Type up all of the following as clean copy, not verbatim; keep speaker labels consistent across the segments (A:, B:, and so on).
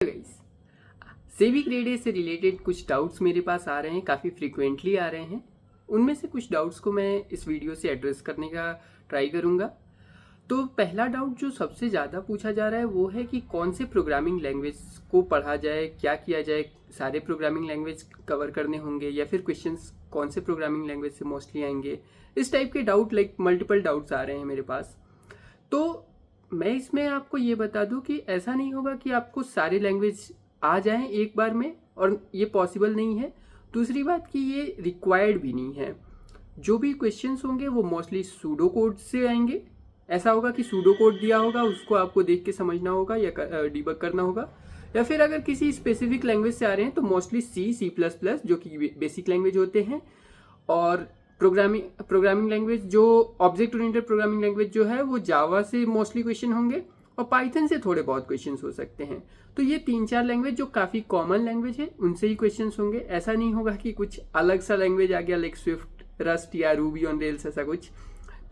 A: Guys, SEBI grade A से related कुछ doubts मेरे पास आ रहे हैं, काफ़ी फ्रीक्वेंटली आ रहे हैं। उनमें से कुछ डाउट्स को मैं इस वीडियो से एड्रेस करने का ट्राई करूंगा। तो पहला डाउट जो सबसे ज़्यादा पूछा जा रहा है वो है कि कौन से प्रोग्रामिंग लैंग्वेज को पढ़ा जाए, क्या किया जाए, सारे प्रोग्रामिंग लैंग्वेज कवर करने होंगे या फिर क्वेश्चंस कौन से प्रोग्रामिंग लैंग्वेज से मोस्टली आएंगे। इस टाइप के डाउट मल्टीपल डाउट्स आ रहे हैं मेरे पास। तो मैं इसमें आपको ये बता दूं कि ऐसा नहीं होगा कि आपको सारे लैंग्वेज आ जाएं एक बार में, और ये पॉसिबल नहीं है। दूसरी बात कि ये रिक्वायर्ड भी नहीं है। जो भी क्वेश्चंस होंगे वो मोस्टली सूडो कोड से आएंगे। ऐसा होगा कि सूडो कोड दिया होगा, उसको आपको देख के समझना होगा या डिबग करना होगा। या फिर अगर किसी स्पेसिफिक लैंग्वेज से आ रहे हैं तो मोस्टली C++ जो कि बेसिक लैंग्वेज होते हैं, और प्रोग्रामिंग लैंग्वेज जो ऑब्जेक्ट ओरिएंटेड प्रोग्रामिंग लैंग्वेज जो है वो जावा से मोस्टली क्वेश्चन होंगे, और पाइथन से थोड़े बहुत क्वेश्चंस हो सकते हैं। तो ये 3-4 लैंग्वेज जो काफ़ी कॉमन लैंग्वेज है उनसे ही क्वेश्चंस होंगे। ऐसा नहीं होगा कि कुछ अलग सा लैंग्वेज आ गया लाइक स्विफ्ट, रस्ट या रूबी ऑन रेल्स, ऐसा कुछ।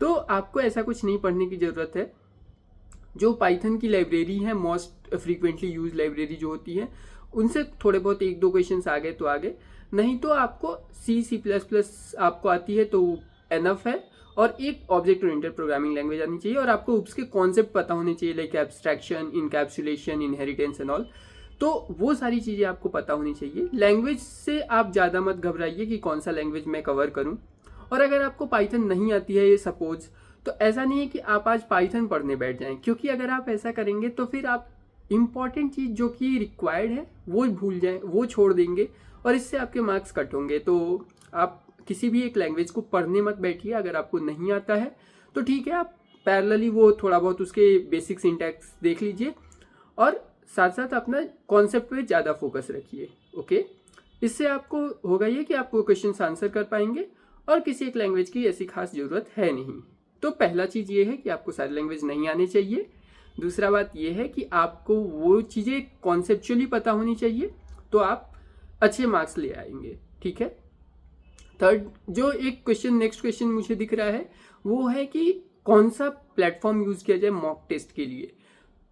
A: तो आपको ऐसा कुछ नहीं पढ़ने की ज़रूरत है। जो पाइथन की लाइब्रेरी है, मोस्ट फ्रीक्वेंटली यूज लाइब्रेरी जो होती है, उनसे थोड़े बहुत 1-2 क्वेश्चंस आ गए तो आ गए, नहीं तो आपको C++ आपको आती है तो एनफ है। और एक ऑब्जेक्ट ओरिएंटेड प्रोग्रामिंग लैंग्वेज आनी चाहिए, और आपको उसके कॉन्सेप्ट पता होने चाहिए like abstraction, encapsulation, inheritance and all. तो वो सारी चीज़ें आपको पता होनी चाहिए। लैंग्वेज से आप ज़्यादा मत घबराइए कि कौन सा लैंग्वेज मैं कवर करूँ। और अगर आपको पाइथन नहीं आती है ये सपोज, तो ऐसा नहीं है कि आप आज पाइथन पढ़ने बैठ जाएं, क्योंकि अगर आप ऐसा करेंगे तो फिर आप इम्पॉर्टेंट चीज़ जो कि रिक्वायर्ड है वो भूल जाएं, वो छोड़ देंगे, और इससे आपके मार्क्स कट होंगे। तो आप किसी भी एक लैंग्वेज को पढ़ने मत बैठिए। अगर आपको नहीं आता है तो ठीक है, आप पैरेलली वो थोड़ा बहुत उसके बेसिक सिंटैक्स देख लीजिए, और साथ साथ अपना कॉन्सेप्ट पे ज़्यादा फोकस रखिए। ओके, इससे आपको होगा ये कि आपको क्वेश्चन आंसर कर पाएंगे, और किसी एक लैंग्वेज की ऐसी खास ज़रूरत है नहीं। तो पहला चीज़ ये है कि आपको सारी लैंग्वेज नहीं आने चाहिए। दूसरा बात ये है कि आपको वो चीज़ें कॉन्सेप्चुअली पता होनी चाहिए, तो आप अच्छे मार्क्स ले आएंगे। ठीक है। थर्ड, जो एक क्वेश्चन नेक्स्ट क्वेश्चन मुझे दिख रहा है वो है कि कौन सा प्लेटफॉर्म यूज़ किया जाए मॉक टेस्ट के लिए।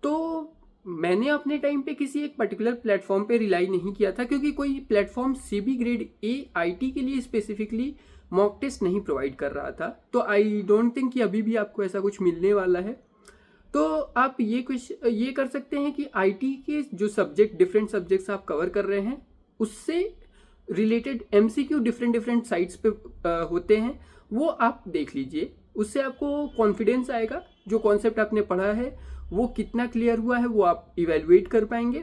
A: तो मैंने अपने टाइम पे किसी एक पर्टिकुलर प्लेटफॉर्म पे रिलाई नहीं किया था, क्योंकि कोई platform SEBI grade A IT के लिए स्पेसिफिकली मॉक टेस्ट नहीं प्रोवाइड कर रहा था। तो आई डोंट थिंक कि अभी भी आपको ऐसा कुछ मिलने वाला है। तो आप ये कर सकते हैं कि IT के जो सब्जेक्ट, डिफरेंट सब्जेक्ट्स आप कवर कर रहे हैं, उससे रिलेटेड MCQ डिफरेंट साइट्स पे होते हैं, वो आप देख लीजिए। उससे आपको कॉन्फिडेंस आएगा, जो कॉन्सेप्ट आपने पढ़ा है वो कितना क्लियर हुआ है वो आप इवेलुएट कर पाएंगे,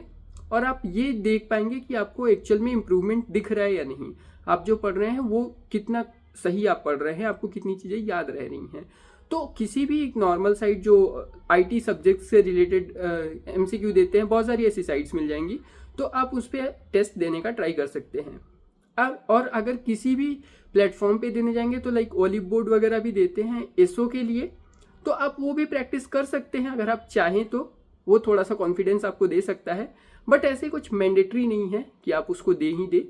A: और आप ये देख पाएंगे कि आपको एक्चुअल में इम्प्रूवमेंट दिख रहा है या नहीं। आप जो पढ़ रहे हैं वो कितना सही आप पढ़ रहे हैं, आपको कितनी चीज़ें याद रह रही हैं। तो किसी भी एक नॉर्मल साइट जो IT सब्जेक्ट से रिलेटेड MCQ देते हैं, बहुत सारी ऐसी साइट्स मिल जाएंगी, तो आप उस पर टेस्ट देने का ट्राई कर सकते हैं। और अगर किसी भी प्लेटफॉर्म पे देने जाएंगे तो लाइक ओलिव बोर्ड वगैरह भी देते हैं SO के लिए, तो आप वो भी प्रैक्टिस कर सकते हैं अगर आप चाहें तो। वो थोड़ा सा कॉन्फिडेंस आपको दे सकता है, बट ऐसे कुछ मैंडेटरी नहीं है कि आप उसको दे ही दे।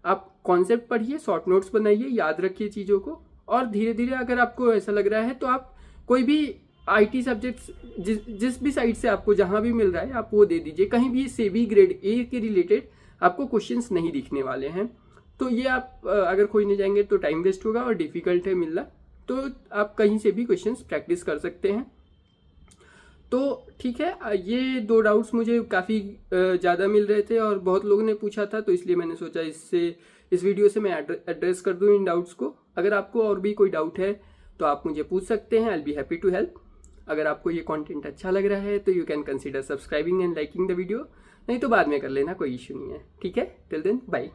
A: आप कॉन्सेप्ट पढ़िए, शॉर्ट नोट्स बनाइए, याद रखिए चीज़ों को, और धीरे धीरे अगर आपको ऐसा लग रहा है तो आप कोई भी IT सब्जेक्ट्स जिस भी साइट से आपको जहाँ भी मिल रहा है आप वो दे दीजिए। कहीं भी सेबी ग्रेड ए के रिलेटेड आपको क्वेश्चंस नहीं दिखने वाले हैं। तो ये आप अगर कोई नहीं जाएंगे तो टाइम वेस्ट होगा और डिफ़िकल्ट है मिलना। तो आप कहीं से भी क्वेश्चंस प्रैक्टिस कर सकते हैं। तो ठीक है, ये 2 डाउट्स मुझे काफ़ी ज़्यादा मिल रहे थे और बहुत लोगों ने पूछा था, तो इसलिए मैंने सोचा इस वीडियो से मैं एड्रेस कर दूँ इन डाउट्स को। अगर आपको और भी कोई डाउट है तो आप मुझे पूछ सकते हैं, I will be happy to help. अगर आपको ये कंटेंट अच्छा लग रहा है तो you can consider subscribing and liking the video, नहीं तो बाद में कर लेना, कोई इशू नहीं है। ठीक है, टिल देन बाय।